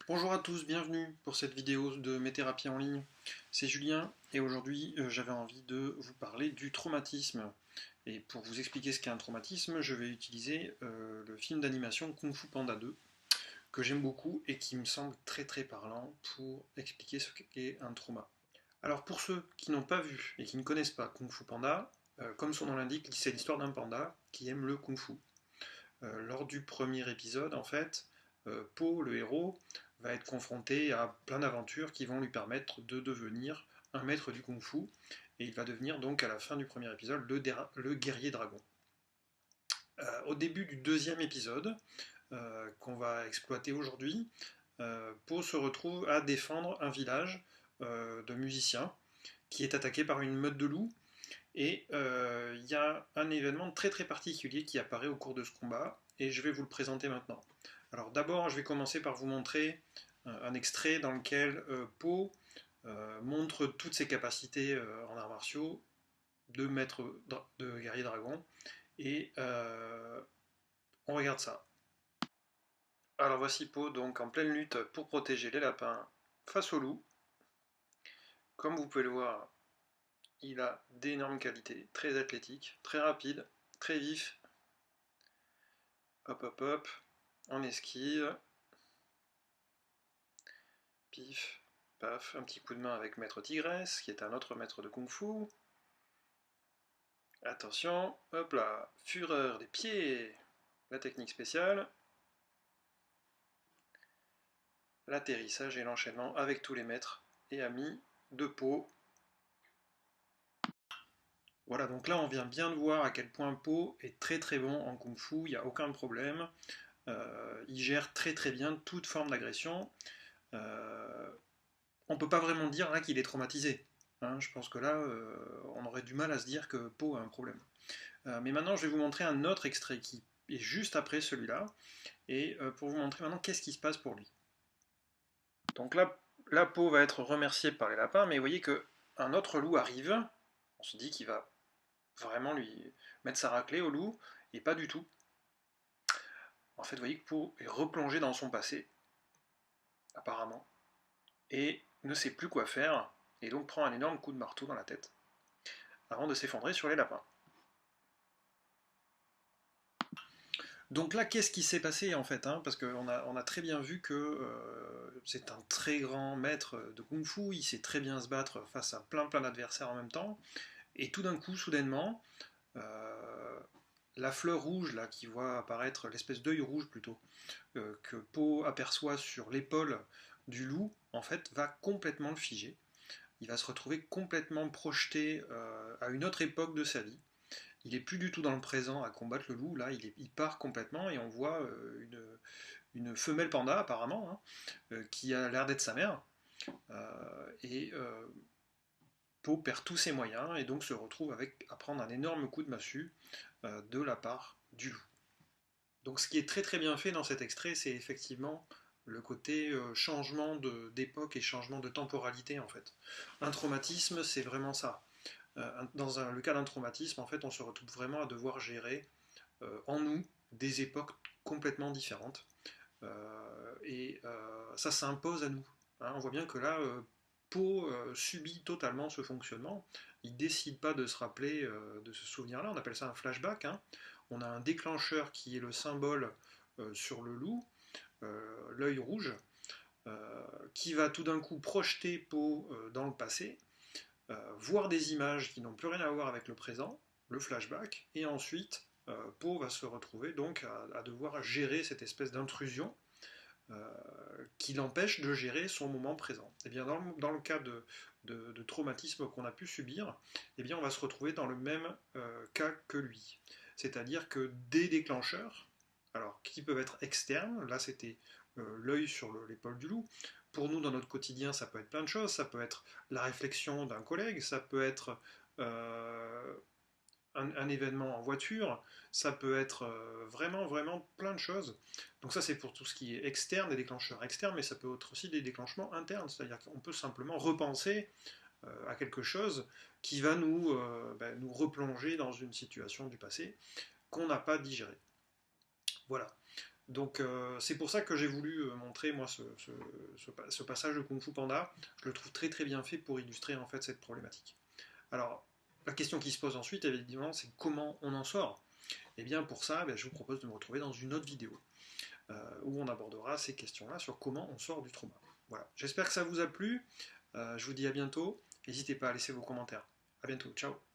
Bonjour à tous, bienvenue pour cette vidéo de mes thérapies en ligne. C'est Julien et aujourd'hui j'avais envie de vous parler du traumatisme. Et pour vous expliquer ce qu'est un traumatisme, je vais utiliser le film d'animation Kung Fu Panda 2 que j'aime beaucoup et qui me semble très parlant pour expliquer ce qu'est un trauma. Alors pour ceux qui n'ont pas vu et qui ne connaissent pas Kung Fu Panda, comme son nom l'indique, c'est l'histoire d'un panda qui aime le Kung Fu. Lors du premier épisode, en fait, Po, le héros, va être confronté à plein d'aventures qui vont lui permettre de devenir un maître du kung-fu, et il va devenir donc à la fin du premier épisode le guerrier dragon. Au début du deuxième épisode, qu'on va exploiter aujourd'hui, Po se retrouve à défendre un village de musiciens qui est attaqué par une meute de loups, et il y a un événement très particulier qui apparaît au cours de ce combat, et je vais vous le présenter maintenant. Alors d'abord, je vais commencer par vous montrer un extrait dans lequel Po montre toutes ses capacités en arts martiaux de maître de guerrier dragon, et on regarde ça. Alors voici Po donc en pleine lutte pour protéger les lapins face aux loups. Comme vous pouvez le voir, il a d'énormes qualités, très athlétique, très rapide, très vif. Hop, on esquive. Pif, paf, un petit coup de main avec Maître Tigresse, qui est un autre maître de Kung Fu. Attention, hop là, fureur des pieds. La technique spéciale. L'atterrissage et l'enchaînement avec tous les maîtres et amis de Po. Voilà, donc là on vient bien de voir à quel point Po est très bon en Kung Fu, il n'y a aucun problème. Il gère très bien toute forme d'agression. On ne peut pas vraiment dire là qu'il est traumatisé. Hein, je pense que là, on aurait du mal à se dire que Po a un problème. Mais maintenant, je vais vous montrer un autre extrait qui est juste après celui-là, et pour vous montrer maintenant qu'est-ce qui se passe pour lui. Donc là, la Po va être remerciée par les lapins, mais vous voyez qu'un autre loup arrive. On se dit qu'il va vraiment lui mettre sa raclée au loup, et pas du tout. En fait, vous voyez que Po est replongé dans son passé, apparemment, et ne sait plus quoi faire, et donc prend un énorme coup de marteau dans la tête, avant de s'effondrer sur les lapins. Donc là, qu'est-ce qui s'est passé en fait, hein, parce qu'on a très bien vu que c'est un très grand maître de kung-fu, il sait très bien se battre face à plein d'adversaires en même temps, et tout d'un coup, soudainement, la fleur rouge là qui voit apparaître, l'espèce d'œil rouge plutôt, que Po aperçoit sur l'épaule du loup, en fait, va complètement le figer. Il va se retrouver complètement projeté à une autre époque de sa vie. Il est plus du tout dans le présent à combattre le loup, là il part complètement, et on voit une femelle panda apparemment, hein, qui a l'air d'être sa mère, et Po perd tous ses moyens et donc se retrouve à prendre un énorme coup de massue de la part du loup. Donc ce qui est très bien fait dans cet extrait, c'est effectivement le côté changement d'époque et changement de temporalité en fait. Un traumatisme, c'est vraiment ça. Dans le cas d'un traumatisme, en fait, on se retrouve vraiment à devoir gérer en nous des époques complètement différentes. Ça s'impose à nous. Hein, on voit bien que là, Po subit totalement ce fonctionnement. Il ne décide pas de se rappeler de ce souvenir-là. On appelle ça un flashback. Hein. On a un déclencheur qui est le symbole sur le loup, l'œil rouge, qui va tout d'un coup projeter Po dans le passé, voir des images qui n'ont plus rien à voir avec le présent, le flashback, et ensuite Po va se retrouver donc à devoir gérer cette espèce d'intrusion qui l'empêche de gérer son moment présent. Et bien dans le cas de traumatisme qu'on a pu subir, eh bien on va se retrouver dans le même cas que lui. C'est-à-dire que des déclencheurs, alors qui peuvent être externes, là c'était l'œil sur l'épaule du loup. Pour nous, dans notre quotidien, ça peut être plein de choses. Ça peut être la réflexion d'un collègue, ça peut être un événement en voiture, ça peut être vraiment plein de choses. Donc ça, c'est pour tout ce qui est externe, des déclencheurs externes, mais ça peut être aussi des déclenchements internes. C'est-à-dire qu'on peut simplement repenser à quelque chose qui va nous replonger dans une situation du passé qu'on n'a pas digérée. Voilà. Donc c'est pour ça que j'ai voulu montrer moi ce passage de Kung Fu Panda. Je le trouve très très bien fait pour illustrer en fait cette problématique. Alors la question qui se pose ensuite évidemment c'est comment on en sort. Et bien pour ça je vous propose de me retrouver dans une autre vidéo où on abordera ces questions-là sur comment on sort du trauma. Voilà, j'espère que ça vous a plu. Je vous dis à bientôt. N'hésitez pas à laisser vos commentaires. À bientôt, ciao.